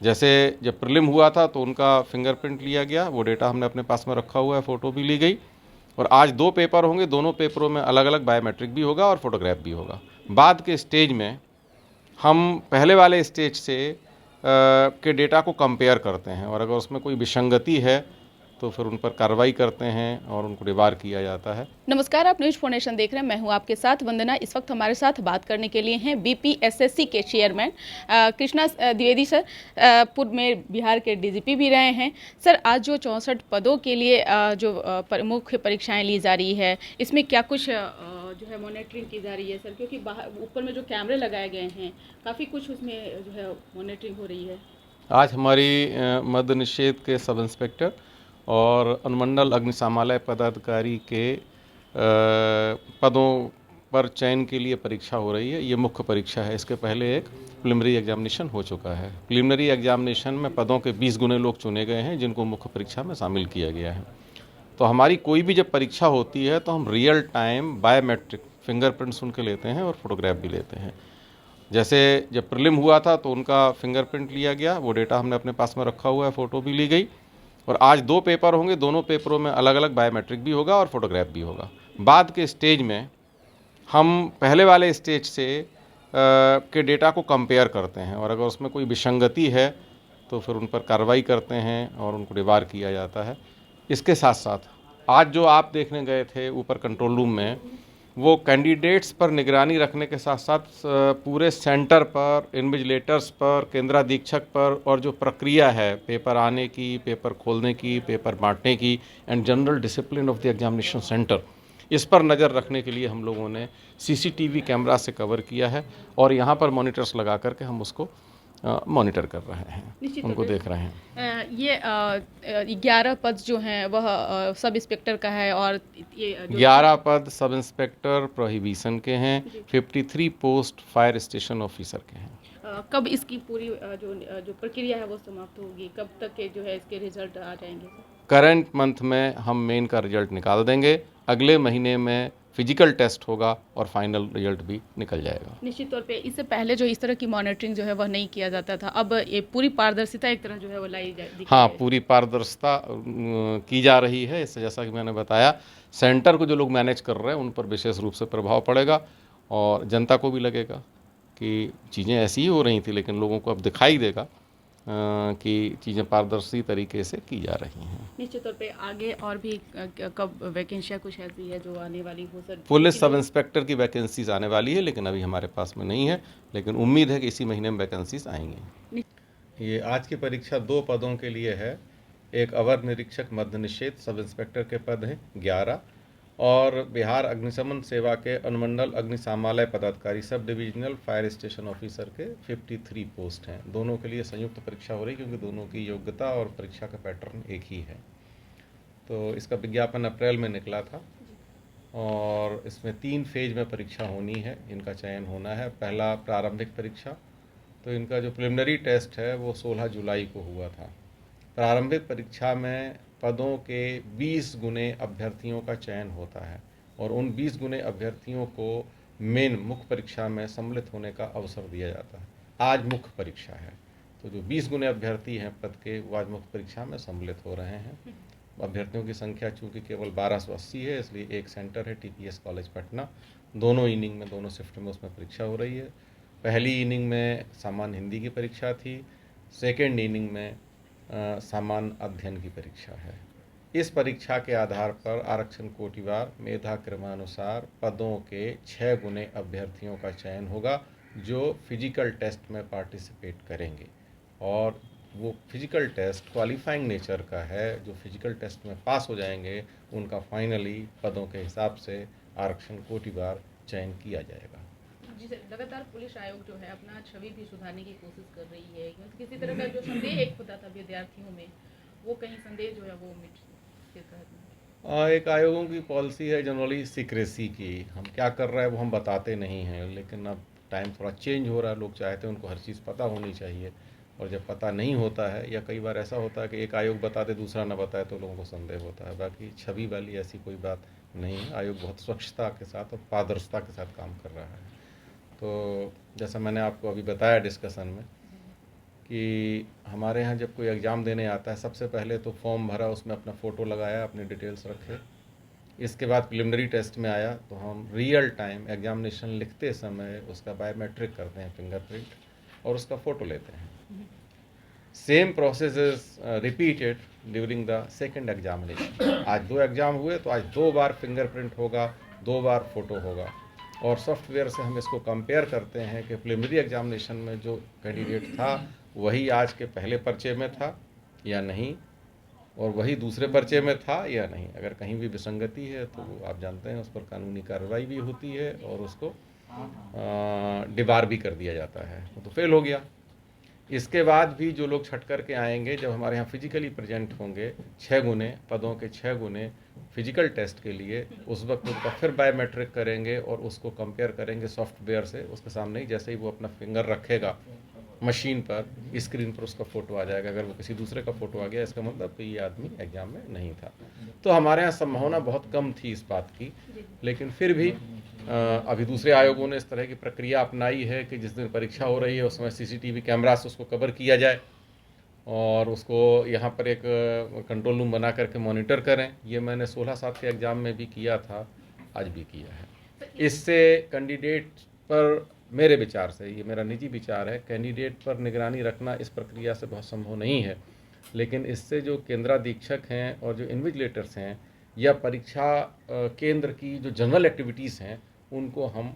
जैसे जब प्रीलिम हुआ था तो उनका फिंगरप्रिंट लिया गया, वो डेटा हमने अपने पास में रखा हुआ है, फ़ोटो भी ली गई। और आज 2 पेपर होंगे, दोनों पेपरों में अलग अलग बायोमेट्रिक भी होगा और फोटोग्राफ भी होगा। बाद के स्टेज में हम पहले वाले स्टेज से के डेटा को कंपेयर करते हैं और अगर उसमें कोई विसंगति है तो फिर उन पर कार्रवाई करते हैं और उनको डिबार किया जाता है। नमस्कार, आप न्यूज फाउंडेशन देख रहे हैं। मैं हूं आपके साथ वंदना। इस वक्त हमारे साथ बात करने के लिए हैं बीपीएसएससी के चेयरमैन कृष्णा द्विवेदी सर। पूर्व में बिहार के डीजीपी भी रहे हैं। सर, आज जो 64 पदों के लिए जो मुख्य परीक्षाएं ली जा रही है, इसमें क्या कुछ जो है मॉनिटरिंग की जा रही है सर? क्योंकि बाहर ऊपर में जो कैमरे लगाए गए हैं, काफ़ी कुछ उसमें जो है मॉनिटरिंग हो रही है। आज हमारी मद्य निषेध के सब इंस्पेक्टर और अनुमंडल अग्निशामक पदाधिकारी के पदों पर चयन के लिए परीक्षा हो रही है। ये मुख्य परीक्षा है। इसके पहले एक प्रिलिमिनरी एग्जामिनेशन हो चुका है। प्रिलिमिनरी एग्जामिनेशन में पदों के 20 गुने लोग चुने गए हैं जिनको मुख्य परीक्षा में शामिल किया गया है। तो हमारी कोई भी जब परीक्षा होती है तो हम रियल टाइम बायोमेट्रिक फिंगरप्रिंट्स उनके लेते हैं और फोटोग्राफ भी लेते हैं। जैसे जब प्रीलिम हुआ था तो उनका फिंगरप्रिंट लिया गया, वो डेटा हमने अपने पास में रखा हुआ है, फ़ोटो भी ली गई। और आज 2 पेपर होंगे, दोनों पेपरों में अलग अलग बायोमेट्रिक भी होगा और फोटोग्राफ भी होगा। बाद के स्टेज में हम पहले वाले स्टेज से के डेटा को कंपेयर करते हैं और अगर उसमें कोई विसंगति है तो फिर उन पर कार्रवाई करते हैं और उनको डिबार किया जाता है। इसके साथ साथ आज जो आप देखने गए थे ऊपर कंट्रोल रूम में, वो कैंडिडेट्स पर निगरानी रखने के साथ साथ पूरे सेंटर पर, इन्विजिलेटर्स पर, केंद्राधीक्षक पर और जो प्रक्रिया है पेपर आने की, पेपर खोलने की, पेपर बांटने की and general discipline of the examination centre, इस पर नज़र रखने के लिए हम लोगों ने सीसीटीवी कैमरा से कवर किया है और यहाँ पर मॉनिटर्स लगा करके हम उसको मॉनिटर कर रहे हैं, उनको देख रहे हैं। ये 11 पद जो हैं वह सब इंस्पेक्टर का है और ये 11 पद सब इंस्पेक्टर प्रोहिबिशन के हैं, 53 पोस्ट फायर स्टेशन ऑफिसर के हैं। कब इसकी पूरी जो प्रक्रिया है वो समाप्त होगी? कब तक के जो है इसके रिजल्ट आ जाएंगे? करंट मंथ में हम मेन का रिजल्ट निकाल देंगे। अगले महीने में फिजिकल टेस्ट होगा और फाइनल रिजल्ट भी निकल जाएगा। निश्चित तौर पे इससे पहले जो इस तरह की मॉनिटरिंग जो है वह नहीं किया जाता था, अब ये पूरी पारदर्शिता एक तरह जो है वो हाँ, पूरी पारदर्शिता की जा रही है। इससे जैसा कि मैंने बताया, सेंटर को जो लोग मैनेज कर रहे हैं उन पर विशेष रूप से प्रभाव पड़ेगा और जनता को भी लगेगा कि चीज़ें ऐसी ही हो रही थी, लेकिन लोगों को अब दिखाई देगा कि चीज़ें पारदर्शी तरीके से की जा रही हैं। निश्चित तौर पे आगे और भी कब वैकेंसियाँ कुछ ऐसी है जो आने वाली हो सर? पुलिस सब इंस्पेक्टर की वैकेंसीज आने वाली है, लेकिन अभी हमारे पास में नहीं है, लेकिन उम्मीद है कि इसी महीने में वैकेंसीज आएंगी। ये आज की परीक्षा 2 पदों के लिए है। एक अवर निरीक्षक मद्य निषेध सब इंस्पेक्टर के पद हैं 11 और बिहार अग्निशमन सेवा के अनुमंडल अग्निशामक पदाधिकारी sub divisional fire station officer के 53 पोस्ट हैं। दोनों के लिए संयुक्त परीक्षा हो रही क्योंकि दोनों की योग्यता और परीक्षा का पैटर्न एक ही है। तो इसका विज्ञापन अप्रैल में निकला था और इसमें 3 फेज में परीक्षा होनी है, इनका चयन होना है। पहला प्रारंभिक परीक्षा, तो इनका जो प्रिलिमिनरी टेस्ट है वो 16 जुलाई को हुआ था। प्रारंभिक परीक्षा में पदों के 20 गुने अभ्यर्थियों का चयन होता है और उन 20 गुने अभ्यर्थियों को मेन मुख्य परीक्षा में सम्मिलित होने का अवसर दिया जाता है। आज मुख्य परीक्षा है, तो जो 20 गुने अभ्यर्थी हैं पद के, वो आज मुख्य परीक्षा में सम्मिलित हो रहे हैं। अभ्यर्थियों की संख्या चूँकि केवल 1280 है, इसलिए एक सेंटर है टीपीएस कॉलेज पटना। दोनों इनिंग में, दोनों शिफ्ट में उसमें परीक्षा हो रही है। पहली इनिंग में सामान्य हिंदी की परीक्षा थी, सेकेंड इनिंग में सामान्य अध्ययन की परीक्षा है। इस परीक्षा के आधार पर आरक्षण कोटिवार मेधा क्रमानुसार पदों के 6 गुने अभ्यर्थियों का चयन होगा जो फिजिकल टेस्ट में पार्टिसिपेट करेंगे और वो फिजिकल टेस्ट क्वालिफाइंग नेचर का है। जो फिजिकल टेस्ट में पास हो जाएंगे उनका फाइनली पदों के हिसाब से आरक्षण कोटिवार चयन किया जाएगा। जी सर, लगातार पुलिस आयोग जो है अपना छवि भी सुधारने की कोशिश कर रही है, क्योंकि किसी तरह का जो संदेह एक होता था विद्यार्थियों में, वो कहीं संदेह जो है वो एक आयोगों की पॉलिसी है जनरली सीक्रेसी की। हम क्या कर रहे हैं वो हम बताते नहीं हैं, लेकिन अब टाइम थोड़ा चेंज हो रहा है, लोग चाहते हैं उनको हर चीज़ पता होनी चाहिए और जब पता नहीं होता है या कई बार ऐसा होता है कि एक आयोग बता दे दूसरा ना बताए तो लोगों को संदेह होता है। बाकी छवि वाली ऐसी कोई बात नहीं है। आयोग बहुत स्वच्छता के साथ और पारदर्शिता के साथ काम कर रहा है। तो जैसा मैंने आपको अभी बताया डिस्कशन में कि हमारे यहाँ जब कोई एग्ज़ाम देने आता है, सबसे पहले तो फॉर्म भरा, उसमें अपना फ़ोटो लगाया, अपनी डिटेल्स रखे। इसके बाद प्रिलिमिनरी टेस्ट में आया तो हम रियल टाइम एग्जामिनेशन लिखते समय उसका बायोमेट्रिक करते हैं, फिंगरप्रिंट, और उसका फ़ोटो लेते हैं। Same process is repeated during the second examination. आज 2 एग्ज़ाम हुए तो आज 2 बार फिंगरप्रिंट होगा, 2 बार फ़ोटो होगा, और सॉफ्टवेयर से हम इसको कंपेयर करते हैं कि प्रिलिमिनरी एग्जामिनेशन में जो कैंडिडेट था वही आज के पहले पर्चे में था या नहीं, और वही दूसरे पर्चे में था या नहीं। अगर कहीं भी विसंगति है तो वो आप जानते हैं उस पर कानूनी कार्रवाई भी होती है और उसको डिबार भी कर दिया जाता है, वो तो फेल हो गया। इसके बाद भी जो लोग छट करके आएंगे, जब हमारे यहाँ फिजिकली प्रेजेंट होंगे 6 गुने पदों के 6 गुने फिजिकल टेस्ट के लिए, उस वक्त उनका फिर बायोमेट्रिक करेंगे और उसको कंपेयर करेंगे सॉफ्टवेयर से। उसके सामने ही जैसे ही वो अपना फिंगर रखेगा मशीन पर, स्क्रीन पर उसका फ़ोटो आ जाएगा। अगर वो किसी दूसरे का फ़ोटो आ गया, इसका मतलब कि ये आदमी एग्ज़ाम में नहीं था। तो हमारे यहाँ संभावना बहुत कम थी इस बात की, लेकिन फिर भी अभी दूसरे आयोगों ने इस तरह की प्रक्रिया अपनाई है कि जिस दिन परीक्षा हो रही है उस समय CCTV कैमरा से उसको कवर किया जाए और उसको यहाँ पर एक कंट्रोल रूम बना करके मॉनिटर करें। ये मैंने 16/7 के एग्ज़ाम में भी किया था, आज भी किया है। इससे कैंडिडेट पर, मेरे विचार से, ये मेरा निजी विचार है, कैंडिडेट पर निगरानी रखना इस प्रक्रिया से बहुत संभव नहीं है, लेकिन इससे जो केंद्राधीक्षक हैं और जो इन्विजिलेटर्स हैं या परीक्षा केंद्र की जो जनरल एक्टिविटीज़ हैं उनको हम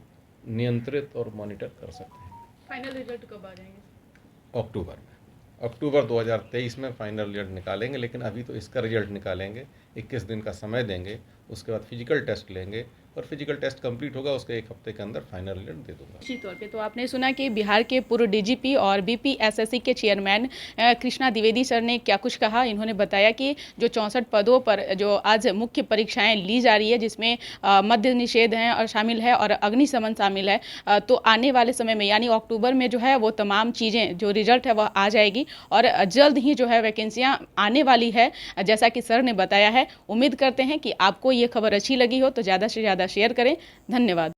नियंत्रित और मॉनिटर कर सकते हैं। फाइनल रिजल्ट कब आ जाएंगे? अक्टूबर में, अक्टूबर 2023 में फाइनल रिजल्ट निकालेंगे, लेकिन अभी तो इसका रिजल्ट निकालेंगे, 21 दिन का समय देंगे, उसके बाद फिजिकल टेस्ट लेंगे और फिजिकल टेस्ट कंप्लीट होगा, उसके 1 हफ्ते के अंदर फाइनल रिजल्ट दे दूंगा। निश्चित तौर पे तो आपने सुना कि बिहार के पूर्व DGP और BPSSC के चेयरमैन कृष्णा द्विवेदी सर ने क्या कुछ कहा। इन्होंने बताया कि जो 64 पदों पर जो आज मुख्य परीक्षाएं ली जा रही है, जिसमें मद्य निषेध हैं और शामिल है और अग्निशमन शामिल है, तो आने वाले समय में यानी अक्टूबर में जो है वो तमाम चीज़ें, जो रिजल्ट है वह आ जाएगी और जल्द ही जो है वैकेंसियाँ आने वाली है, जैसा कि सर ने बताया है। उम्मीद करते हैं कि आपको ये खबर अच्छी लगी हो तो ज़्यादा से ज़्यादा शेयर करें। धन्यवाद।